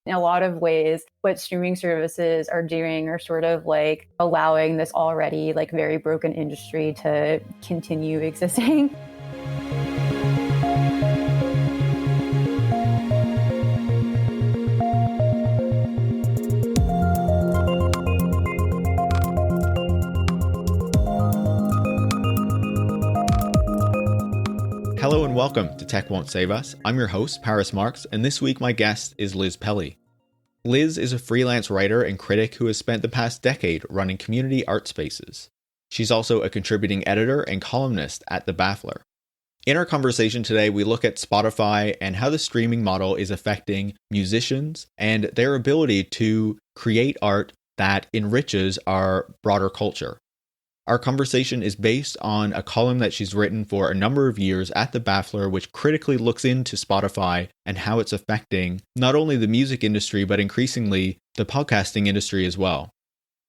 In a lot of ways, what streaming services are doing are sort of like allowing this already like very broken industry to continue existing. Hello and welcome to Tech Won't Save Us. I'm your host, Marx, and this week my guest is Liz Pelly. Liz is a freelance writer and critic who has spent the past decade running community art spaces. She's also a contributing editor and columnist at The Baffler. In our conversation today, we look at Spotify and how the streaming model is affecting musicians and their ability to create art that enriches our broader culture. Our conversation is based on a column that she's written for a number of years at The Baffler, which critically looks into Spotify and how it's affecting not only the music industry, but increasingly the podcasting industry as well.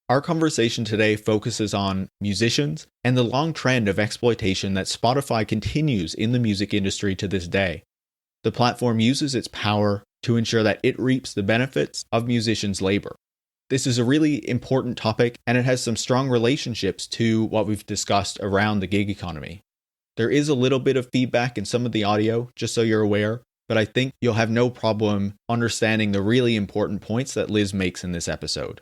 Our conversation today focuses on musicians and the long trend of exploitation that Spotify continues in the music industry to this day. The platform uses its power to ensure that it reaps the benefits of musicians' labor. This is a really important topic, and it has some strong relationships to what we've discussed around the gig economy. There is a little bit of feedback in some of the audio, just so you're aware, but I think you'll have no problem understanding the really important points that Liz makes in this episode.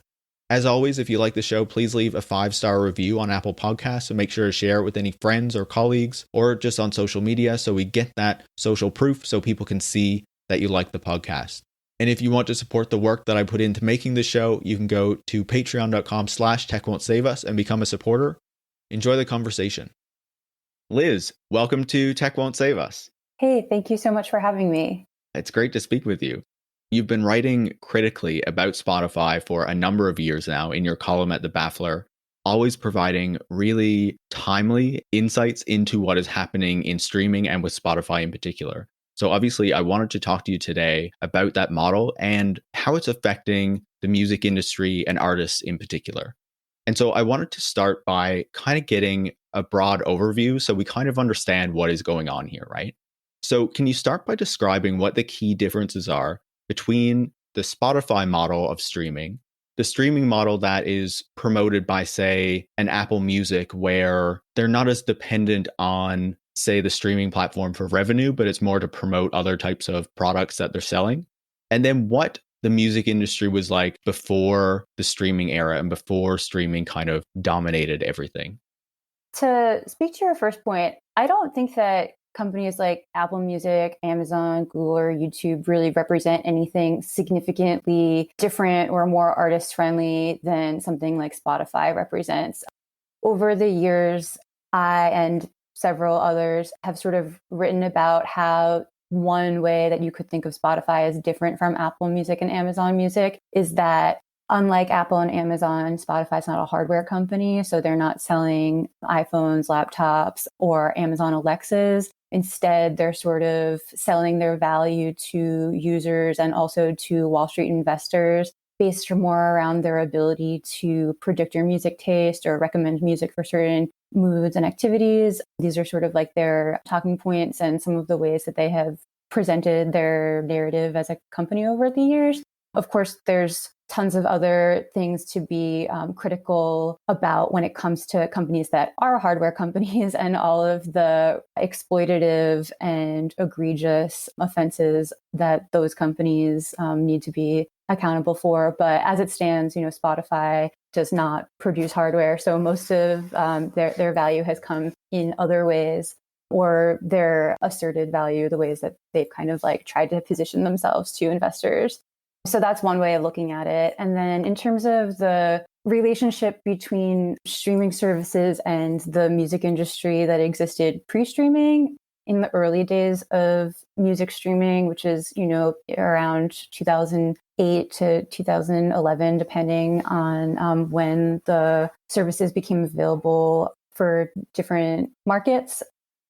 As always, if you like the show, please leave a 5-star review on Apple Podcasts and make sure to share it with any friends or colleagues, or just on social media so we get that social proof so people can see that you like the podcast. And if you want to support the work that I put into making this show, you can go to patreon.com/techwon'tsaveus and become a supporter. Enjoy the conversation. Liz, welcome to Tech Won't Save Us. Hey, thank you so much for having me. It's great to speak with you. You've been writing critically about Spotify for a number of years now in your column at The Baffler, always providing really timely insights into what is happening in streaming and with Spotify in particular. So obviously, I wanted to talk to you today about that model and how it's affecting the music industry and artists in particular. And so I wanted to start by kind of getting a broad overview so we kind of understand what is going on here, right? So can you start by describing what the key differences are between the Spotify model of streaming, the streaming model that is promoted by, say, an Apple Music, where they're not as dependent on, say, the streaming platform for revenue, but it's more to promote other types of products that they're selling. And then what the music industry was like before the streaming era and before streaming kind of dominated everything. To speak to your first point, I don't think that companies like Apple Music, Amazon, Google, or YouTube really represent anything significantly different or more artist-friendly than something like Spotify represents. Over the years, I and several others have sort of written about how one way that you could think of Spotify as different from Apple Music and Amazon Music is that unlike Apple and Amazon, Spotify's not a hardware company, so they're not selling iPhones, laptops, or Amazon Alexas. Instead, they're sort of selling their value to users and also to Wall Street investors based more around their ability to predict your music taste or recommend music for certain moods and activities. These are sort of like their talking points and some of the ways that they have presented their narrative as a company over the years. Of course, there's tons of other things to be critical about when it comes to companies that are hardware companies and all of the exploitative and egregious offenses that those companies need to be accountable for. But as it stands, Spotify does not produce hardware. So most of their value has come in other ways, or their asserted value, the ways that they've kind of like tried to position themselves to investors. So that's one way of looking at it. And then in terms of the relationship between streaming services and the music industry that existed pre-streaming, in the early days of music streaming, which is, around 2008 to 2011, depending on when the services became available for different markets,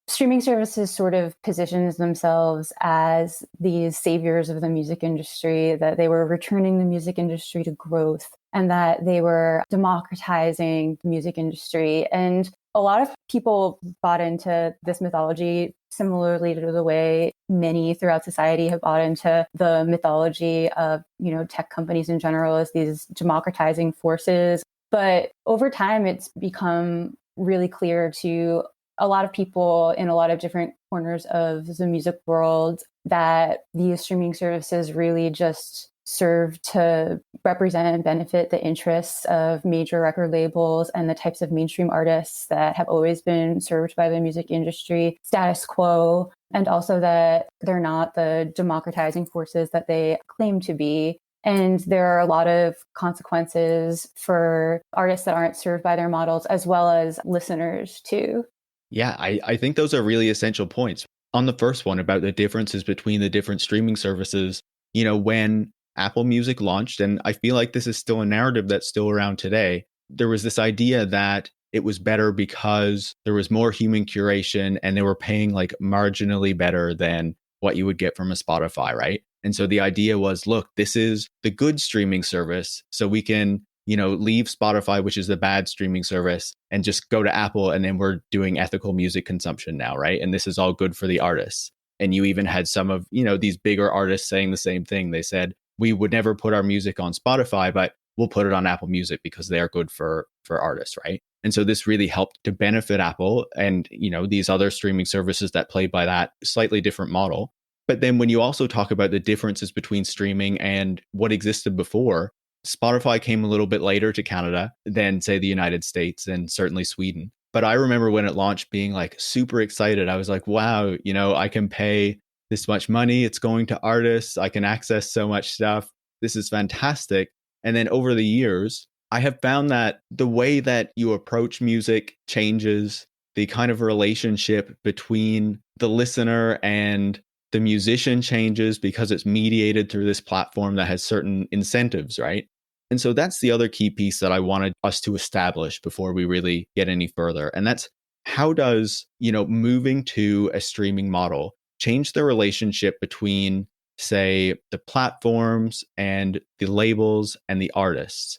streaming services sort of positions themselves as these saviors of the music industry, that they were returning the music industry to growth and that they were democratizing the music industry. And a lot of people bought into this mythology similarly to the way many throughout society have bought into the mythology of, tech companies in general as these democratizing forces. But over time, it's become really clear to a lot of people in a lot of different corners of the music world that these streaming services really just serve to represent and benefit the interests of major record labels and the types of mainstream artists that have always been served by the music industry status quo, and also that they're not the democratizing forces that they claim to be. And there are a lot of consequences for artists that aren't served by their models, as well as listeners too. Yeah, I think those are really essential points. On the first one about the differences between the different streaming services, when Apple Music launched, and I feel like this is still a narrative that's still around today, there was this idea that it was better because there was more human curation and they were paying like marginally better than what you would get from a Spotify, right? And so the idea was, look, this is the good streaming service. So we can, leave Spotify, which is the bad streaming service, and just go to Apple. And then we're doing ethical music consumption now, right? And this is all good for the artists. And you even had some of, these bigger artists saying the same thing. They said, we would never put our music on Spotify, but we'll put it on Apple Music because they are good for artists, right? And so this really helped to benefit Apple and, these other streaming services that play by that slightly different model. But then when you also talk about the differences between streaming and what existed before, Spotify came a little bit later to Canada than, say, the United States and certainly Sweden. But I remember when it launched being like super excited. I was like, wow, I can pay this much money. It's going to artists. I can access so much stuff. This is fantastic. And then over the years, I have found that the way that you approach music changes. The kind of relationship between the listener and the musician changes because it's mediated through this platform that has certain incentives, right? And so that's the other key piece that I wanted us to establish before we really get any further. And that's how does, moving to a streaming model change the relationship between, say, the platforms and the labels and the artists?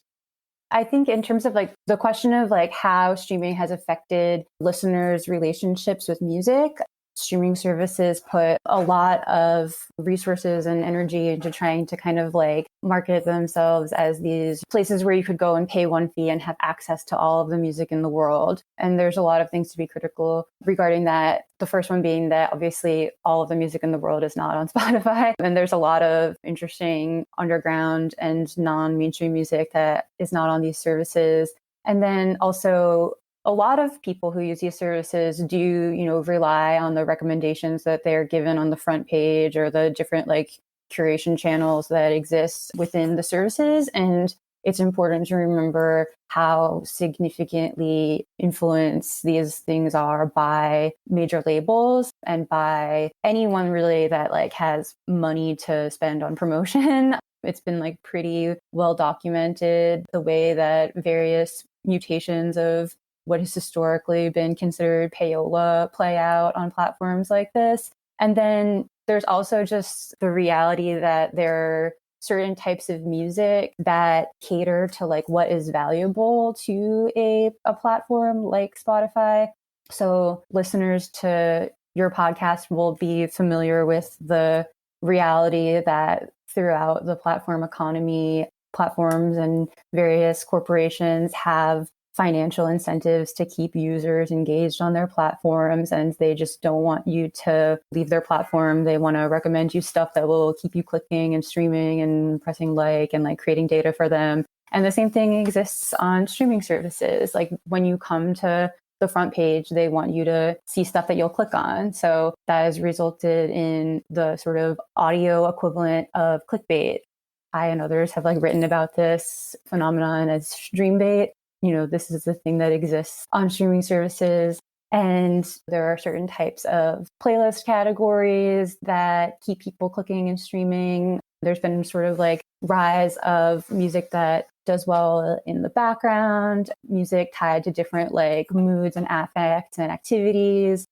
I think in terms of like the question of like how streaming has affected listeners' relationships with music, streaming services put a lot of resources and energy into trying to kind of like market themselves as these places where you could go and pay one fee and have access to all of the music in the world. And there's a lot of things to be critical regarding that. The first one being that obviously all of the music in the world is not on Spotify. And there's a lot of interesting underground and non-mainstream music that is not on these services. And then also a lot of people who use these services do, rely on the recommendations that they're given on the front page or the different like curation channels that exist within the services. And it's important to remember how significantly influenced these things are by major labels and by anyone really that like has money to spend on promotion. It's been like pretty well documented the way that various mutations of what has historically been considered payola play out on platforms like this. And then there's also just the reality that there are certain types of music that cater to like what is valuable to a platform like Spotify. So listeners to your podcast will be familiar with the reality that throughout the platform economy, platforms and various corporations have financial incentives to keep users engaged on their platforms, and they just don't want you to leave their platform. They want to recommend you stuff that will keep you clicking and streaming and pressing like and like creating data for them. And the same thing exists on streaming services. Like when you come to the front page, they want you to see stuff that you'll click on. So that has resulted in the sort of audio equivalent of clickbait. I and others have like written about this phenomenon as stream bait. This is the thing that exists on streaming services. And there are certain types of playlist categories that keep people clicking and streaming. There's been sort of like rise of music that does well in the background, music tied to different like moods and affects and activities.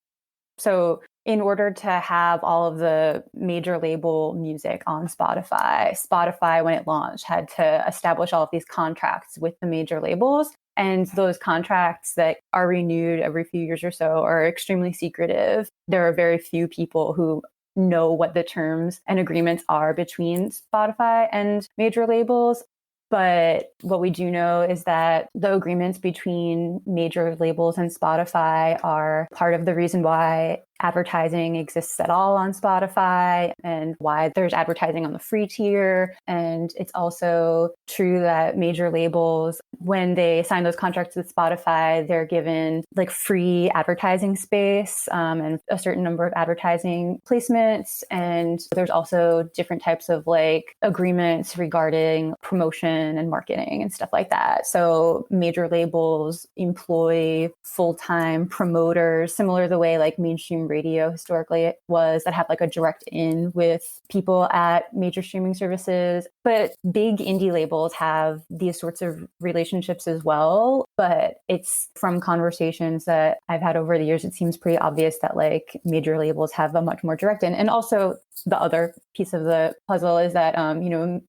So in order to have all of the major label music on Spotify, when it launched, had to establish all of these contracts with the major labels. And those contracts that are renewed every few years or so are extremely secretive. There are very few people who know what the terms and agreements are between Spotify and major labels. But what we do know is that the agreements between major labels and Spotify are part of the reason why advertising exists at all on Spotify and why there's advertising on the free tier. And it's also true that major labels, when they sign those contracts with Spotify, they're given like free advertising space and a certain number of advertising placements. And there's also different types of like agreements regarding promotion and marketing and stuff like that. So major labels employ full-time promoters, similar to the way like mainstream radio historically was, that have like a direct in with people at major streaming services. But big indie labels have these sorts of relationships as well. But it's from conversations that I've had over the years, it seems pretty obvious that like major labels have a much more direct in. And also the other piece of the puzzle is that,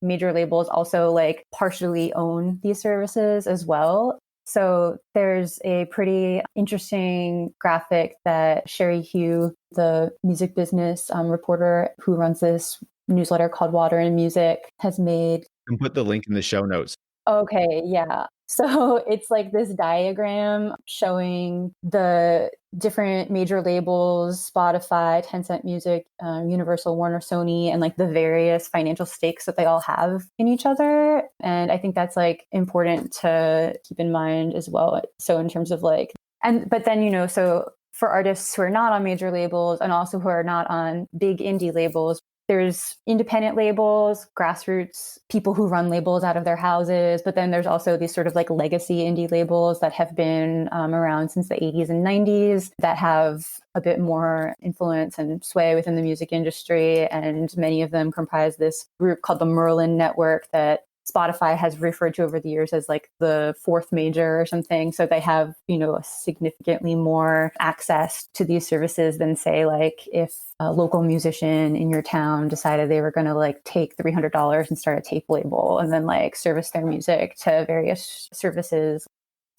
major labels also like partially own these services as well. So there's a pretty interesting graphic that Sherry Hugh, the music business reporter who runs this newsletter called Water and Music, has made. You can put the link in the show notes. Okay, yeah. So it's like this diagram showing the different major labels, Spotify, Tencent Music, Universal, Warner, Sony, and like the various financial stakes that they all have in each other. And I think that's like important to keep in mind as well. So in terms of like, but then, so for artists who are not on major labels and also who are not on big indie labels, there's independent labels, grassroots, people who run labels out of their houses. But then there's also these sort of like legacy indie labels that have been around since the 80s and 90s that have a bit more influence and sway within the music industry. And many of them comprise this group called the Merlin Network that Spotify has referred to over the years as like the fourth major or something. So they have, significantly more access to these services than say like if a local musician in your town decided they were going to like take $300 and start a tape label and then like service their music to various services.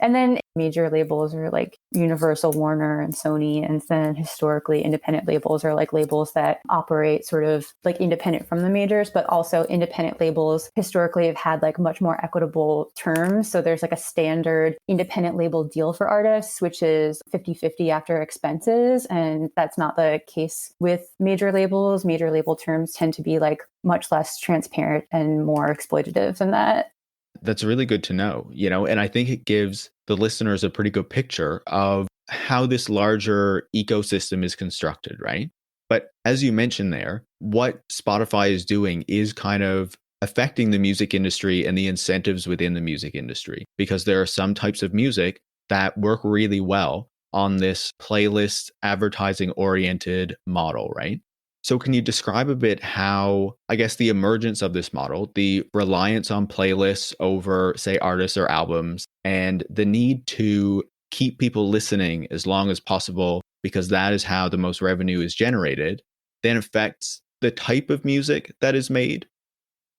And then major labels are like Universal, Warner, and Sony. And then historically, independent labels are like labels that operate sort of like independent from the majors, but also independent labels historically have had like much more equitable terms. So there's like a standard independent label deal for artists, which is 50-50 after expenses. And that's not the case with major labels. Major label terms tend to be like much less transparent and more exploitative than that. That's really good to know, and I think it gives the listeners a pretty good picture of how this larger ecosystem is constructed, right? But as you mentioned there, what Spotify is doing is kind of affecting the music industry and the incentives within the music industry, because there are some types of music that work really well on this playlist advertising oriented model, right? So can you describe a bit how, I guess, the emergence of this model, the reliance on playlists over, say, artists or albums, and the need to keep people listening as long as possible, because that is how the most revenue is generated, then affects the type of music that is made?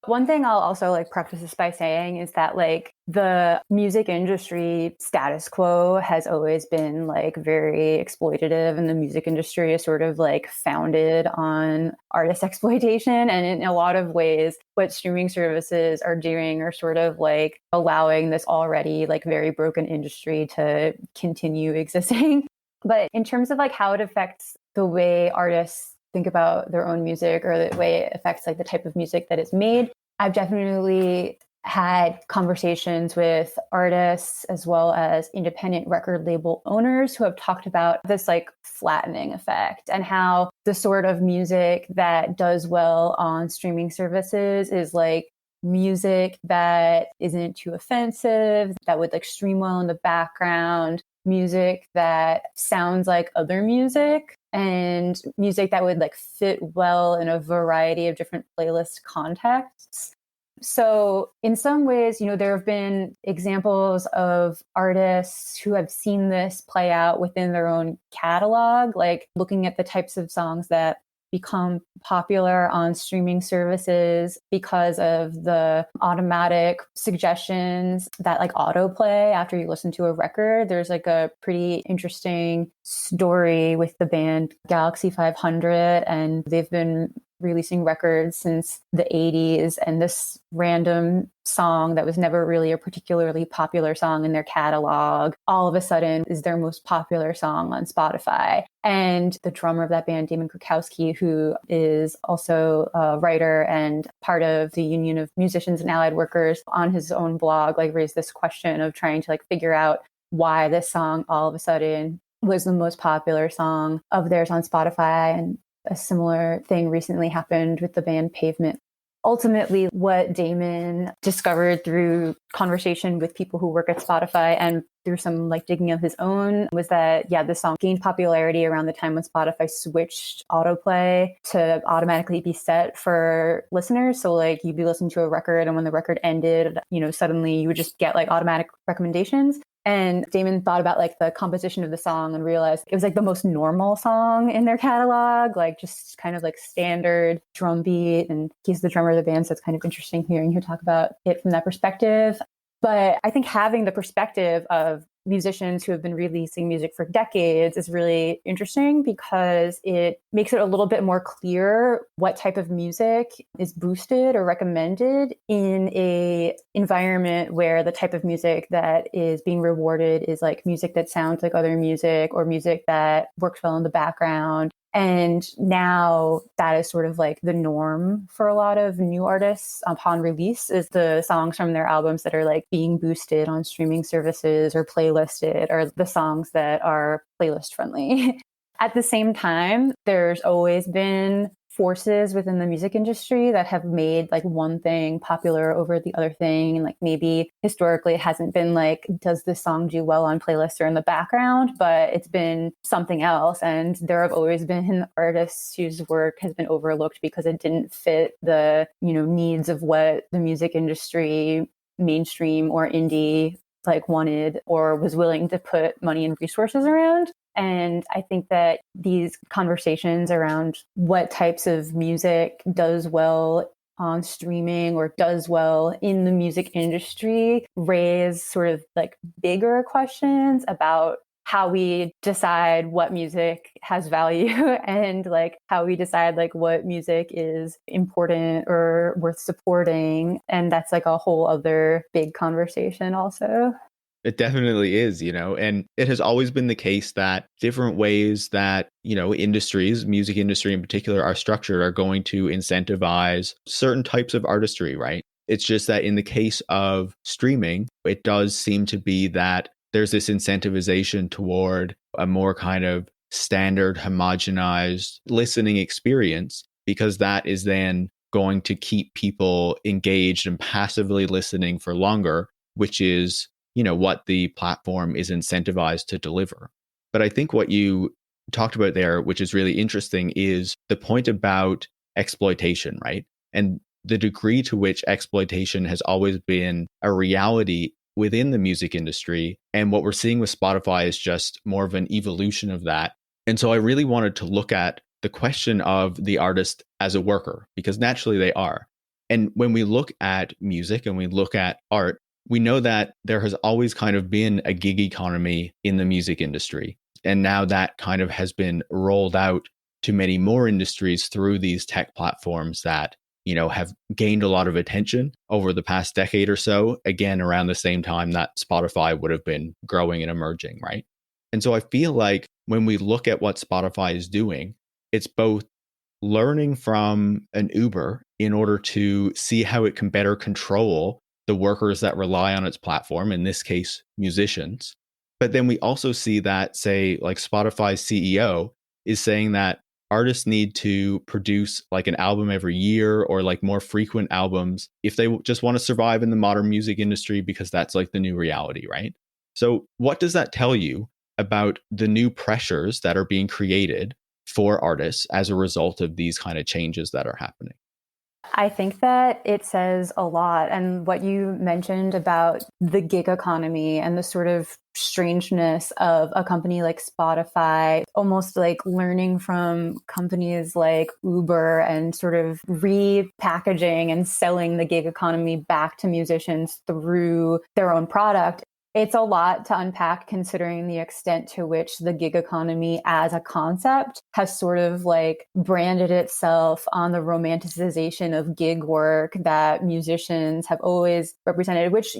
One thing I'll also like preface this by saying is that like the music industry status quo has always been like very exploitative, and the music industry is sort of like founded on artist exploitation. And in a lot of ways, what streaming services are doing are sort of like allowing this already like very broken industry to continue existing. But in terms of like how it affects the way artists think about their own music or the way it affects like the type of music that is made, I've definitely had conversations with artists as well as independent record label owners who have talked about this like flattening effect and how the sort of music that does well on streaming services is like music that isn't too offensive, that would like stream well in the background, music that sounds like other music, and music that would like fit well in a variety of different playlist contexts. So in some ways, there have been examples of artists who have seen this play out within their own catalog, like looking at the types of songs that become popular on streaming services because of the automatic suggestions that like autoplay after you listen to a record. There's like a pretty interesting story with the band Galaxy 500, and they've been releasing records since the 80s, and this random song that was never really a particularly popular song in their catalog all of a sudden is their most popular song on Spotify. And the drummer of that band, Damon Krukowski, who is also a writer and part of the Union of Musicians and Allied Workers, on his own blog like raised this question of trying to like figure out why this song all of a sudden was the most popular song of theirs on Spotify. And a similar thing recently happened with the band Pavement. Ultimately, what Damon discovered through conversation with people who work at Spotify and through some like digging of his own was that, yeah, this song gained popularity around the time when Spotify switched autoplay to automatically be set for listeners. So like you'd be listening to a record, and when the record ended, suddenly you would just get like automatic recommendations. And Damon thought about like the composition of the song and realized it was like the most normal song in their catalog, like just kind of like standard drum beat. And he's the drummer of the band, so it's kind of interesting hearing him talk about it from that perspective. But I think having the perspective of musicians who have been releasing music for decades is really interesting because it makes it a little bit more clear what type of music is boosted or recommended in a environment where the type of music that is being rewarded is like music that sounds like other music or music that works well in the background. And now that is sort of like the norm for a lot of new artists upon release, is the songs from their albums that are like being boosted on streaming services or playlisted are the songs that are playlist friendly. At the same time, there's always been forces within the music industry that have made like one thing popular over the other thing. And like maybe historically it hasn't been like, does this song do well on playlists or in the background, but it's been something else. And there have always been artists whose work has been overlooked because it didn't fit the, needs of what the music industry, mainstream or indie, like wanted or was willing to put money and resources around. And I think that these conversations around what types of music does well on streaming or does well in the music industry raise sort of like bigger questions about how we decide what music has value and like how we decide like what music is important or worth supporting. And that's like a whole other big conversation also. It definitely is, and it has always been the case that different ways that, industries, music industry in particular, are structured are going to incentivize certain types of artistry, right? It's just that in the case of streaming, it does seem to be that there's this incentivization toward a more kind of standard, homogenized listening experience, because that is then going to keep people engaged and passively listening for longer, which is what the platform is incentivized to deliver. But I think what you talked about there, which is really interesting, is the point about exploitation, right? And the degree to which exploitation has always been a reality within the music industry. And what we're seeing with Spotify is just more of an evolution of that. And so I really wanted to look at the question of the artist as a worker, because naturally they are. And when we look at music and we look at art, we know that there has always kind of been a gig economy in the music industry. And now that kind of has been rolled out to many more industries through these tech platforms that, have gained a lot of attention over the past decade or so, again, around the same time that Spotify would have been growing and emerging, right? And so I feel like when we look at what Spotify is doing, it's both learning from an Uber in order to see how it can better control the workers that rely on its platform, in this case, musicians. But then we also see that, say, like Spotify's CEO is saying that artists need to produce like an album every year or like more frequent albums if they just want to survive in the modern music industry, because that's like the new reality, right? So what does that tell you about the new pressures that are being created for artists as a result of these kind of changes that are happening? I think that it says a lot. And what you mentioned about the gig economy and the sort of strangeness of a company like Spotify, almost like learning from companies like Uber and sort of repackaging and selling the gig economy back to musicians through their own product. It's a lot to unpack considering the extent to which the gig economy as a concept has sort of like branded itself on the romanticization of gig work that musicians have always represented, which,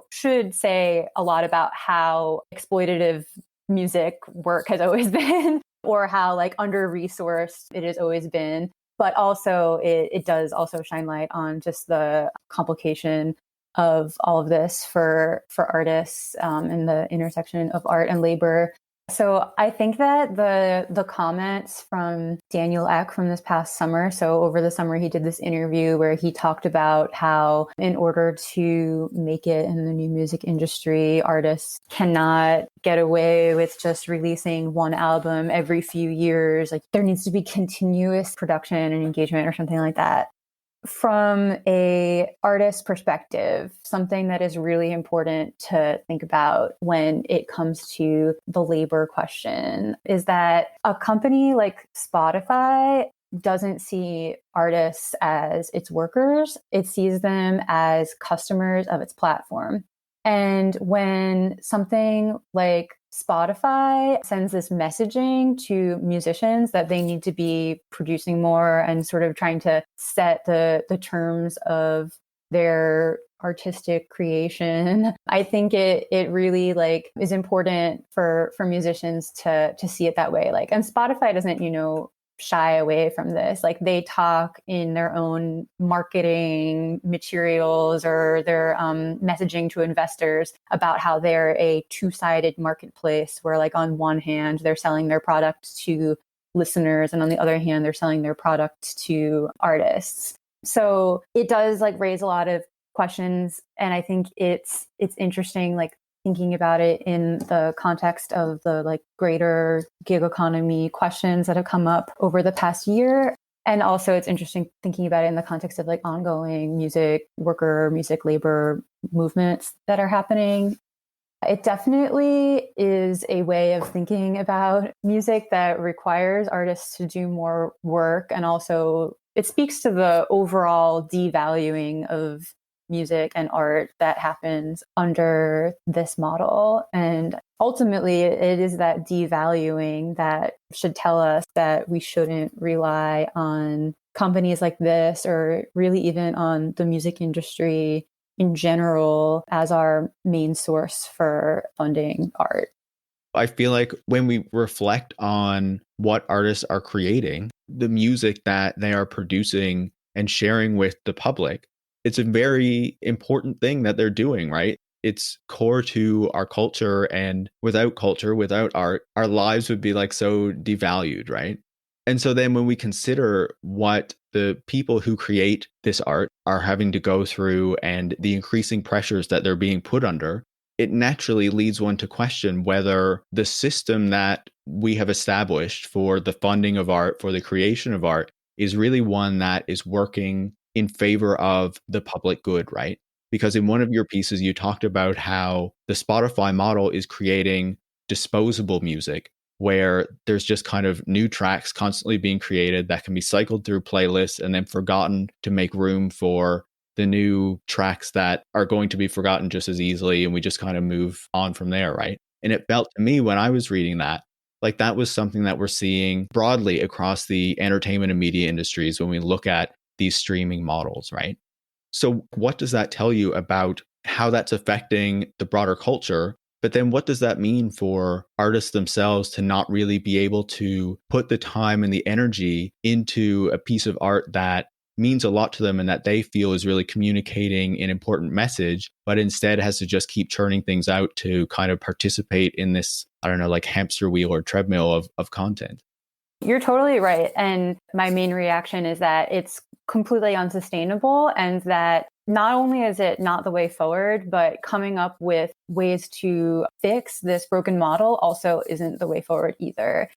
should say a lot about how exploitative music work has always been or how like under-resourced it has always been. But also it does also shine light on just the complication of all of this for artists and the intersection of art and labor. So I think that the comments from Daniel Ek from this past summer, so over the summer he did this interview where he talked about how in order to make it in the new music industry, artists cannot get away with just releasing one album every few years. Like there needs to be continuous production and engagement or something like that. From a artist perspective, something that is really important to think about when it comes to the labor question is that a company like Spotify doesn't see artists as its workers. It sees them as customers of its platform. And when something like Spotify sends this messaging to musicians that they need to be producing more and sort of trying to set the terms of their artistic creation, I think it really like is important for musicians to see it that way. Like, and Spotify doesn't, shy away from this. Like they talk in their own marketing materials or their messaging to investors about how they're a two-sided marketplace where like on one hand, they're selling their product to listeners and on the other hand, they're selling their product to artists. So it does like raise a lot of questions. And I think it's interesting, like thinking about it in the context of the like greater gig economy questions that have come up over the past year. And also it's interesting thinking about it in the context of like ongoing music worker, music labor movements that are happening. It definitely is a way of thinking about music that requires artists to do more work. And also it speaks to the overall devaluing of music and art that happens under this model. And ultimately, it is that devaluing that should tell us that we shouldn't rely on companies like this or really even on the music industry in general as our main source for funding art. I feel like when we reflect on what artists are creating, the music that they are producing and sharing with the public, it's a very important thing that they're doing, right? It's core to our culture, and without culture, without art, our lives would be like so devalued, right? And so then when we consider what the people who create this art are having to go through and the increasing pressures that they're being put under, it naturally leads one to question whether the system that we have established for the funding of art, for the creation of art, is really one that is working in favor of the public good, right? Because in one of your pieces, you talked about how the Spotify model is creating disposable music, where there's just kind of new tracks constantly being created that can be cycled through playlists and then forgotten to make room for the new tracks that are going to be forgotten just as easily. And we just kind of move on from there, right? And it felt to me when I was reading that, like that was something that we're seeing broadly across the entertainment and media industries when we look at these streaming models, right? So what does that tell you about how that's affecting the broader culture? But then what does that mean for artists themselves to not really be able to put the time and the energy into a piece of art that means a lot to them and that they feel is really communicating an important message, but instead has to just keep churning things out to kind of participate in this, I don't know, like hamster wheel or treadmill of content? You're totally right. And my main reaction is that it's completely unsustainable and that not only is it not the way forward, but coming up with ways to fix this broken model also isn't the way forward either.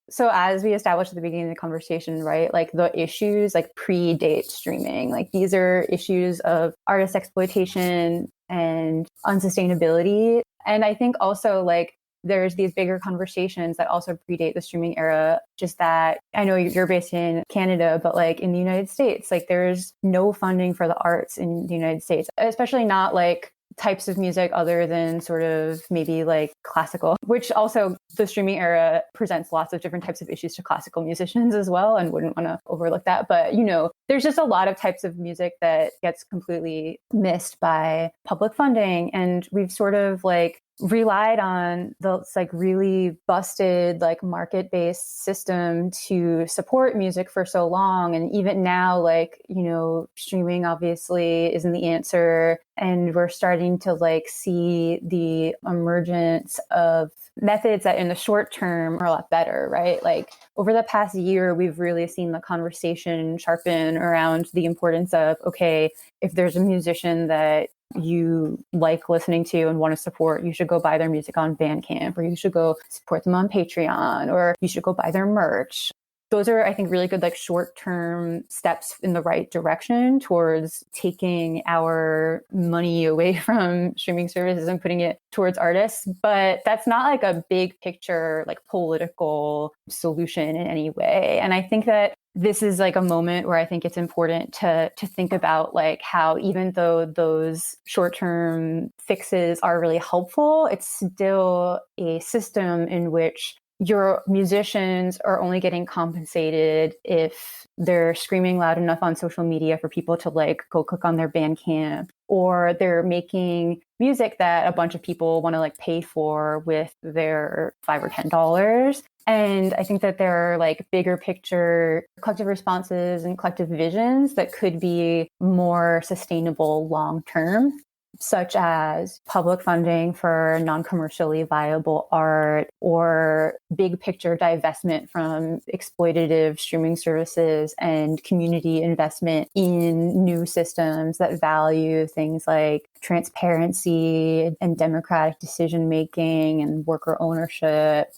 So as we established at the beginning of the conversation, right, like the issues like predate streaming. Like these are issues of artist exploitation and unsustainability. And I think also like there's these bigger conversations that also predate the streaming era. Just that I know you're based in Canada, but like in the United States, like there's no funding for the arts in the United States, especially not like types of music other than sort of maybe like classical, which also the streaming era presents lots of different types of issues to classical musicians as well, and wouldn't want to overlook that. But, you know, there's just a lot of types of music that gets completely missed by public funding. And we've sort of like relied on the like really busted like market-based system to support music for so long. And even now, like, you know, streaming obviously isn't the answer. And we're starting to like see the emergence of methods that in the short term are a lot better, right? Like over the past year, we've really seen the conversation sharpen around the importance of, okay, if there's a musician that you like listening to and want to support, you should go buy their music on Bandcamp, or you should go support them on Patreon, or you should go buy their merch. Those are, I think, really good, like short-term steps in the right direction towards taking our money away from streaming services and putting it towards artists. But that's not like a big picture, like political solution in any way. And I think that this is like a moment where I think it's important to think about like how even though those short-term fixes are really helpful, it's still a system in which your musicians are only getting compensated if they're screaming loud enough on social media for people to like go click on their Bandcamp, or they're making music that a bunch of people want to like pay for with their $5 or $10. And I think that there are like bigger picture collective responses and collective visions that could be more sustainable long term, such as public funding for non-commercially viable art, or big picture divestment from exploitative streaming services and community investment in new systems that value things like transparency and democratic decision making and worker ownership.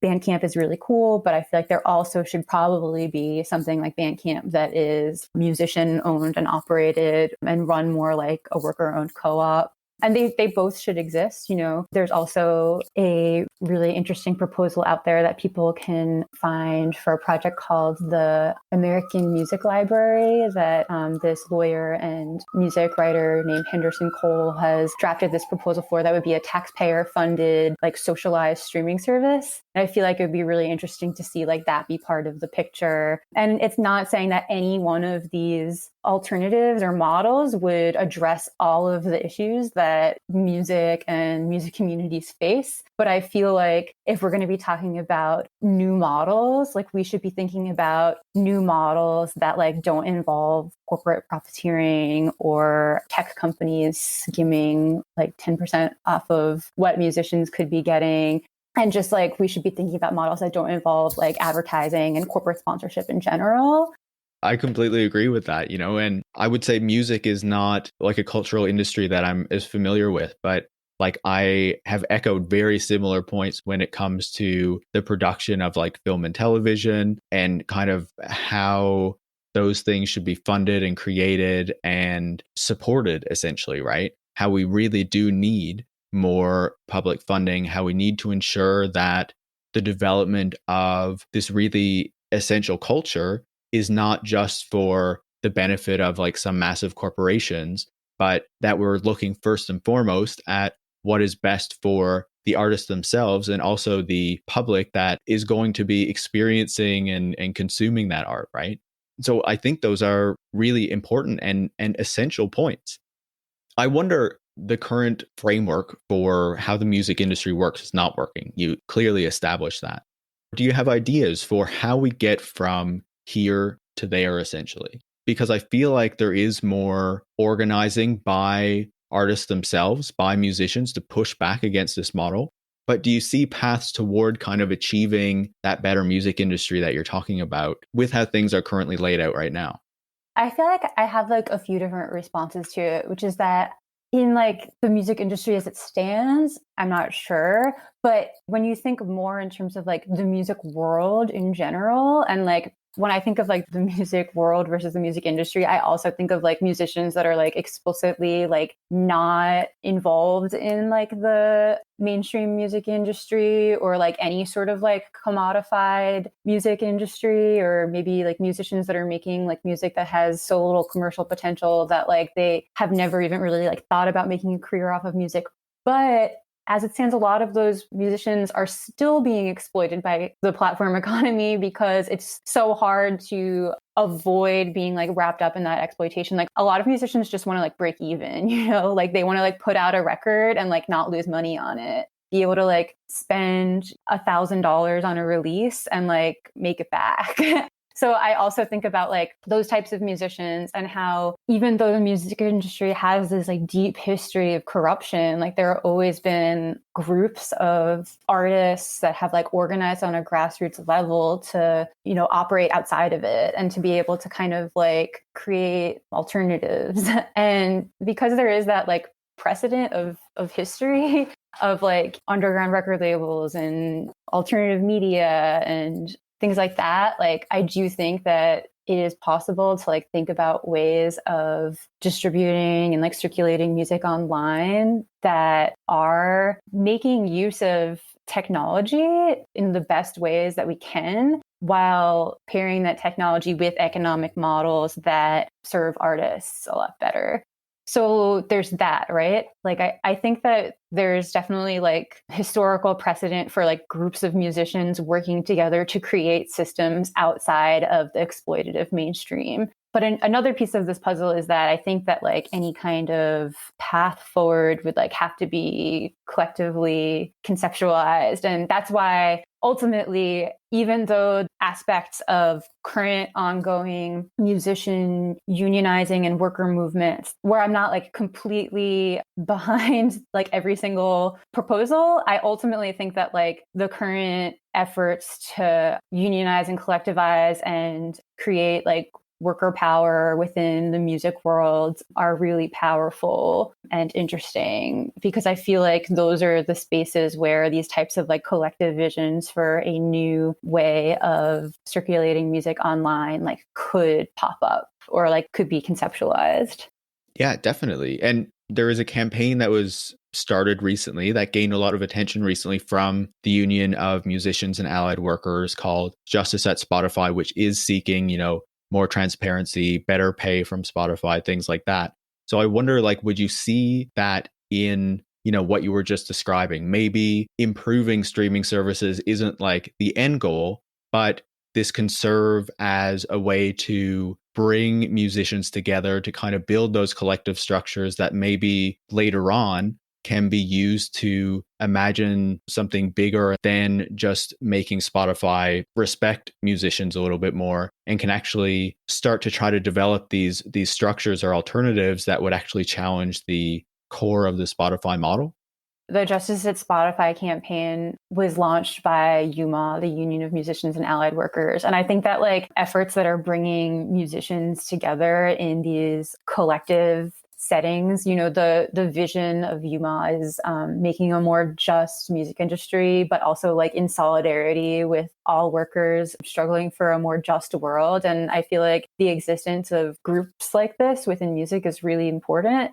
Bandcamp is really cool, but I feel like there also should probably be something like Bandcamp that is musician owned and operated and run more like a worker owned co-op. And they both should exist. You know, there's also a really interesting proposal out there that people can find for a project called the American Music Library that this lawyer and music writer named Henderson Cole has drafted this proposal for, that would be a taxpayer funded, like socialized streaming service. And I feel like it would be really interesting to see like that be part of the picture. And it's not saying that any one of these alternatives or models would address all of the issues that music and music communities face. But I feel like if we're going to be talking about new models, like we should be thinking about new models that like don't involve corporate profiteering or tech companies skimming like 10% off of what musicians could be getting. And just like we should be thinking about models that don't involve like advertising and corporate sponsorship in general. I completely agree with that, you know, and I would say music is not like a cultural industry that I'm as familiar with, but like I have echoed very similar points when it comes to the production of like film and television and kind of how those things should be funded and created and supported essentially, right? How we really do need more public funding, how we need to ensure that the development of this really essential culture is not just for the benefit of like some massive corporations, but that we're looking first and foremost at what is best for the artists themselves and also the public that is going to be experiencing and consuming that art, right? So I think those are really important and essential points. I wonder, the current framework for how the music industry works is not working. You clearly established that. Do you have ideas for how we get from here to there, essentially? Because I feel like there is more organizing by artists themselves, by musicians to push back against this model. But do you see paths toward kind of achieving that better music industry that you're talking about with how things are currently laid out right now? I feel like I have like a few different responses to it, which is that in like the music industry as it stands, I'm not sure. But when you think more in terms of like the music world in general, and like when I think of like the music world versus the music industry, I also think of like musicians that are like explicitly like not involved in like the mainstream music industry or like any sort of like commodified music industry, or maybe like musicians that are making like music that has so little commercial potential that like they have never even really like thought about making a career off of music. But as it stands, a lot of those musicians are still being exploited by the platform economy because it's so hard to avoid being like wrapped up in that exploitation. Like a lot of musicians just want to like break even, like they want to like put out a record and like not lose money on it, be able to like spend $1,000 on a release and like make it back. So I also think about like those types of musicians and how even though the music industry has this like deep history of corruption, like there have always been groups of artists that have like organized on a grassroots level to, operate outside of it and to be able to kind of like create alternatives. And because there is that like precedent of history of like underground record labels and alternative media and things like that, like I do think that it is possible to like think about ways of distributing and like circulating music online that are making use of technology in the best ways that we can, while pairing that technology with economic models that serve artists a lot better. So there's that, right? Like, I think that there's definitely like historical precedent for like groups of musicians working together to create systems outside of the exploitative mainstream. But another piece of this puzzle is that I think that like any kind of path forward would like have to be collectively conceptualized. And that's why ultimately, even though aspects of current ongoing musician unionizing and worker movements, where I'm not like completely behind like every single proposal, I ultimately think that like the current efforts to unionize and collectivize and create like worker power within the music world are really powerful and interesting, because I feel like those are the spaces where these types of like collective visions for a new way of circulating music online like could pop up or like could be conceptualized. Yeah, definitely. And there is a campaign that was started recently that gained a lot of attention recently from the Union of Musicians and Allied Workers called Justice at Spotify, which is seeking, more transparency, better pay from Spotify, things like that. So I wonder, like, would you see that in, what you were just describing? Maybe improving streaming services isn't like the end goal, but this can serve as a way to bring musicians together to kind of build those collective structures that maybe later on can be used to imagine something bigger than just making Spotify respect musicians a little bit more, and can actually start to try to develop these structures or alternatives that would actually challenge the core of the Spotify model. The Justice at Spotify campaign was launched by UMA, the Union of Musicians and Allied Workers. And I think that like efforts that are bringing musicians together in these collective settings, the vision of UMA is making a more just music industry, but also like in solidarity with all workers struggling for a more just world. And I feel like the existence of groups like this within music is really important.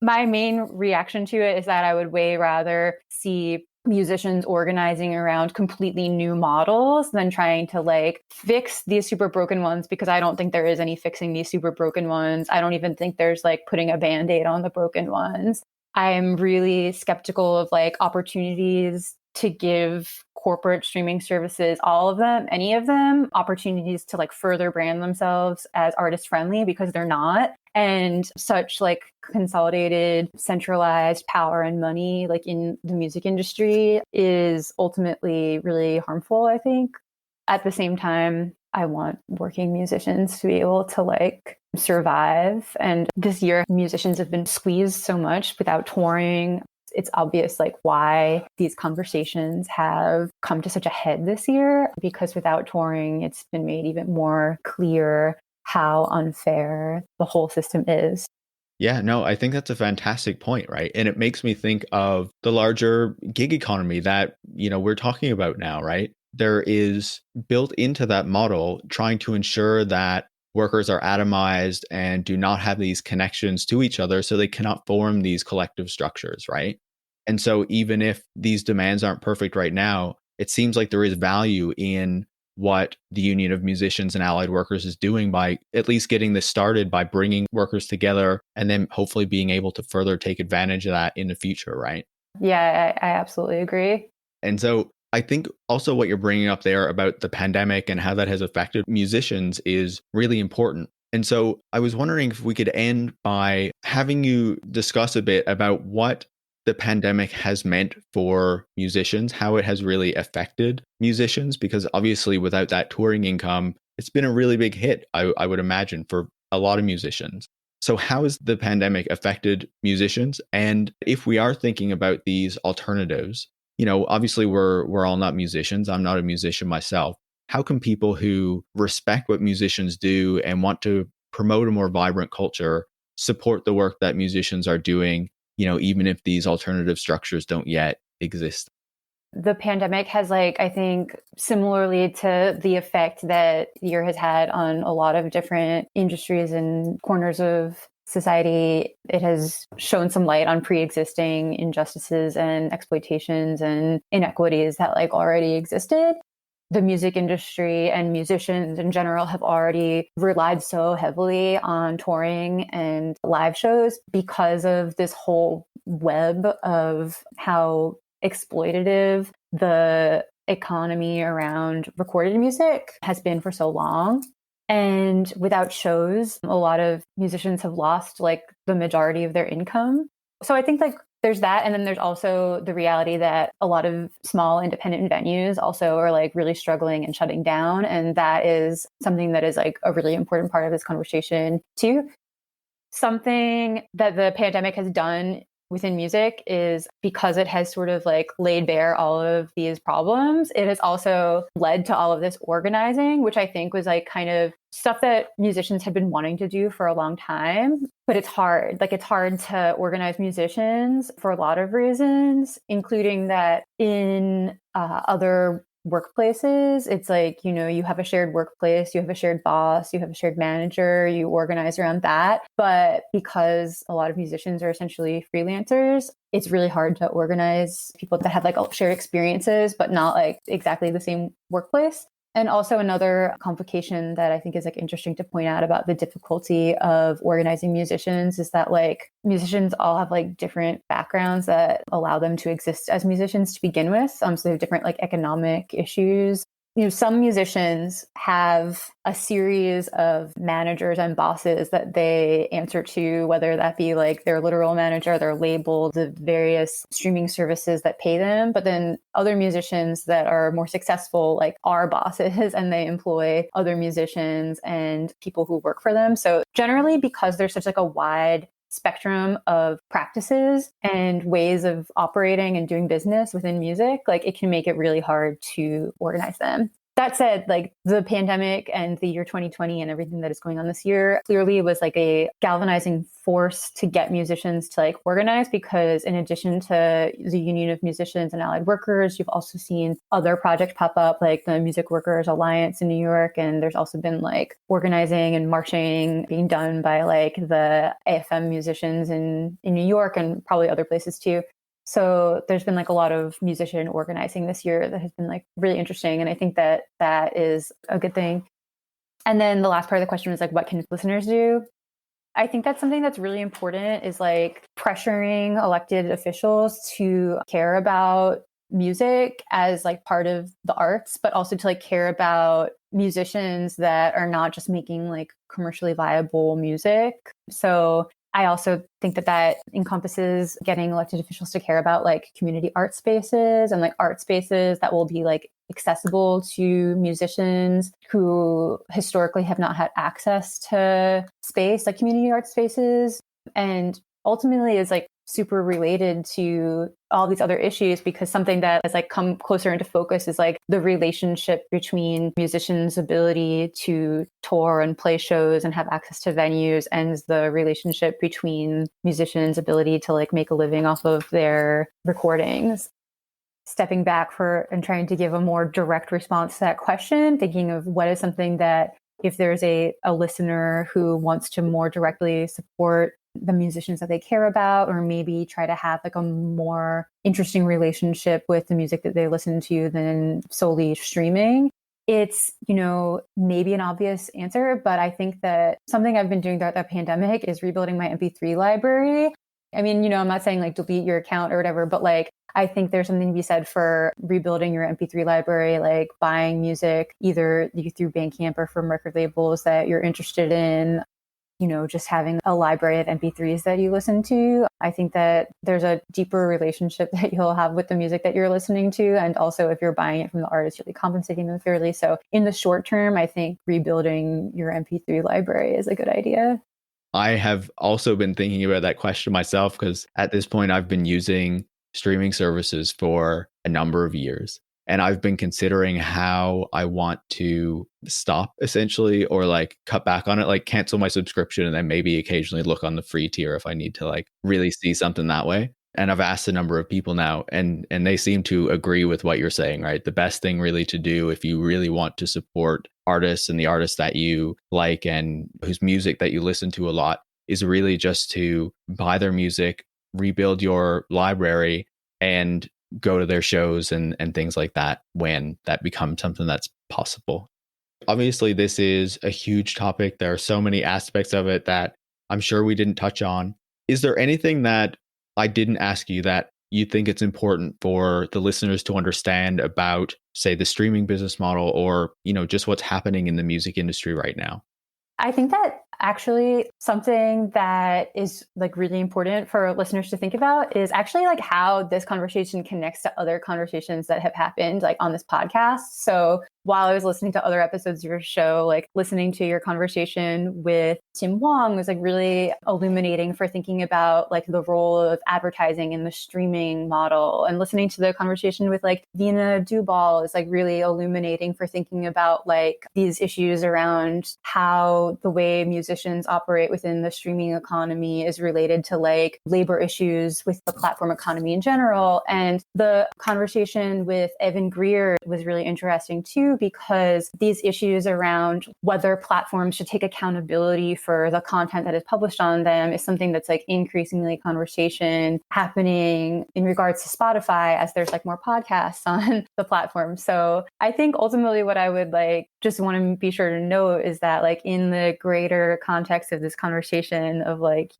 My main reaction to it is that I would way rather see musicians organizing around completely new models than trying to like fix these super broken ones, because I don't think there is any fixing these super broken ones. I don't even think there's like putting a band-aid on the broken ones. I'm really skeptical of like opportunities to give corporate streaming services, all of them, any of them, opportunities to like further brand themselves as artist friendly, because they're not. And such like consolidated, centralized power and money like in the music industry is ultimately really harmful, I think. At the same time, I want working musicians to be able to like survive. And this year, musicians have been squeezed so much without touring. It's obvious like why these conversations have come to such a head this year, because without touring, it's been made even more clear how unfair the whole system is. Yeah, no, I think that's a fantastic point, right? And it makes me think of the larger gig economy that, we're talking about now, right? There is built into that model trying to ensure that workers are atomized and do not have these connections to each other so they cannot form these collective structures, right? And so even if these demands aren't perfect right now, it seems like there is value in what the Union of Musicians and Allied Workers is doing by at least getting this started by bringing workers together and then hopefully being able to further take advantage of that in the future, right? Yeah, I absolutely agree. And so I think also what you're bringing up there about the pandemic and how that has affected musicians is really important. And so I was wondering if we could end by having you discuss a bit about what the pandemic has meant for musicians, how it has really affected musicians, because obviously without that touring income, it's been a really big hit, I would imagine, for a lot of musicians. So how has the pandemic affected musicians? And if we are thinking about these alternatives, obviously we're all not musicians. I'm not a musician myself. How can people who respect what musicians do and want to promote a more vibrant culture support the work that musicians are doing, even if these alternative structures don't yet exist? The pandemic has, I think, similarly to the effect that the year has had on a lot of different industries and corners of society, it has shown some light on pre-existing injustices and exploitations and inequities that already existed. The music industry and musicians in general have already relied so heavily on touring and live shows because of this whole web of how exploitative the economy around recorded music has been for so long. And without shows, a lot of musicians have lost the majority of their income. So I think there's that. And then there's also the reality that a lot of small independent venues also are really struggling and shutting down. And that is something that is a really important part of this conversation too. Something that the pandemic has done within music is, because it has sort of laid bare all of these problems, it has also led to all of this organizing, which I think was kind of stuff that musicians had been wanting to do for a long time. But it's hard. It's hard to organize musicians for a lot of reasons, including that in other workplaces, it's you have a shared workplace, you have a shared boss, you have a shared manager, you organize around that. But because a lot of musicians are essentially freelancers, it's really hard to organize people that have shared experiences, but not exactly the same workplace. And also another complication that I think is interesting to point out about the difficulty of organizing musicians is that musicians all have different backgrounds that allow them to exist as musicians to begin with. So they have different economic issues. Some musicians have a series of managers and bosses that they answer to, whether that be their literal manager, their label, the various streaming services that pay them. But then other musicians that are more successful, are bosses, and they employ other musicians and people who work for them. So generally, because there's such a wide spectrum of practices and ways of operating and doing business within music, it can make it really hard to organize them. That said, the pandemic and the year 2020 and everything that is going on this year clearly was a galvanizing force to get musicians to organize, because in addition to the Union of Musicians and Allied Workers, you've also seen other projects pop up, like the Music Workers Alliance in New York. And there's also been organizing and marching being done by the AFM musicians in New York and probably other places too. So there's been a lot of musician organizing this year that has been really interesting. And I think that that is a good thing. And then the last part of the question was what can listeners do? I think that's something that's really important, is pressuring elected officials to care about music as part of the arts, but also to care about musicians that are not just making commercially viable music. So I also think that that encompasses getting elected officials to care about community art spaces and art spaces that will be accessible to musicians who historically have not had access to space, community art spaces. And ultimately is super related to all these other issues, because something that has like come closer into focus is like the relationship between musicians' ability to tour and play shows and have access to venues, and the relationship between musicians' ability to like make a living off of their recordings. Stepping back and trying to give a more direct response to that question, thinking of what is something that if there's a listener who wants to more directly support the musicians that they care about, or maybe try to have like a more interesting relationship with the music that they listen to than solely streaming. It's, maybe an obvious answer, but I think that something I've been doing throughout the pandemic is rebuilding my MP3 library. I mean, I'm not saying like delete your account or whatever, but like, I think there's something to be said for rebuilding your MP3 library, like buying music either through Bandcamp or from record labels that you're interested in, just having a library of MP3s that you listen to. I think that there's a deeper relationship that you'll have with the music that you're listening to. And also if you're buying it from the artist, you'll be compensating them fairly. So in the short term, I think rebuilding your MP3 library is a good idea. I have also been thinking about that question myself, because at this point I've been using streaming services for a number of years. And I've been considering how I want to stop essentially, or like cut back on it, like cancel my subscription and then maybe occasionally look on the free tier if I need to like really see something that way. And I've asked a number of people now, and they seem to agree with what you're saying, right? The best thing really to do if you really want to support artists and the artists that you like and whose music that you listen to a lot is really just to buy their music, rebuild your library, and go to their shows and things like that when that becomes something that's possible. Obviously, this is a huge topic. There are so many aspects of it that I'm sure we didn't touch on. Is there anything that I didn't ask you that you think it's important for the listeners to understand about, say, the streaming business model, or, just what's happening in the music industry right now? I think that actually something that is like really important for listeners to think about is actually like how this conversation connects to other conversations that have happened like on this podcast. So while I was listening to other episodes of your show, like listening to your conversation with Tim Wong was like really illuminating for thinking about like the role of advertising in the streaming model, and listening to the conversation with like Vina Dubal is like really illuminating for thinking about like these issues around how the way musicians operate within the streaming economy is related to like labor issues with the platform economy in general. And the conversation with Evan Greer was really interesting too, because these issues around whether platforms should take accountability for the content that is published on them is something that's like increasingly conversation happening in regards to Spotify as there's like more podcasts on the platform. So I think ultimately what I would like just want to be sure to note is that like in the greater context of this conversation of like,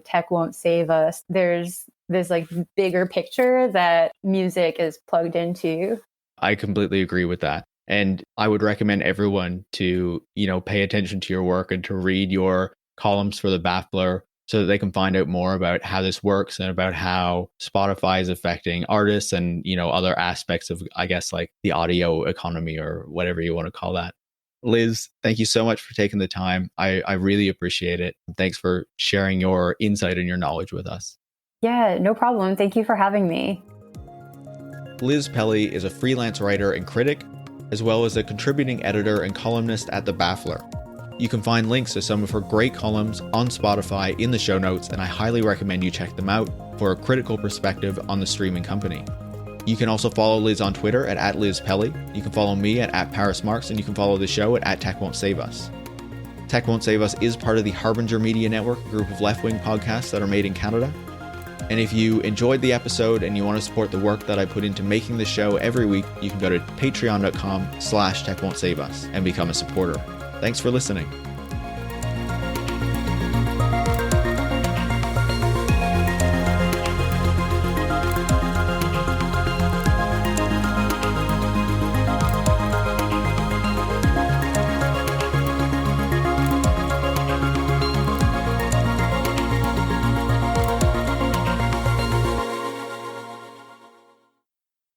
tech won't save us, there's this like bigger picture that music is plugged into. I completely agree with that. And I would recommend everyone to, pay attention to your work and to read your columns for The Baffler so that they can find out more about how this works and about how Spotify is affecting artists and, other aspects of, I guess, like the audio economy or whatever you want to call that. Liz, thank you so much for taking the time. I really appreciate it. Thanks for sharing your insight and your knowledge with us. Yeah, no problem. Thank you for having me. Liz Pelly is a freelance writer and critic, as well as a contributing editor and columnist at The Baffler. You can find links to some of her great columns on Spotify in the show notes, and I highly recommend you check them out for a critical perspective on the streaming company. You can also follow Liz on Twitter at Liz Pelly. You can follow me at Paris Marx, and you can follow the show at Tech Won't Save Us. Tech Won't Save Us is part of the Harbinger Media Network, a group of left-wing podcasts that are made in Canada. And if you enjoyed the episode and you want to support the work that I put into making the show every week, you can go to patreon.com/techwon'tsaveus and become a supporter. Thanks for listening.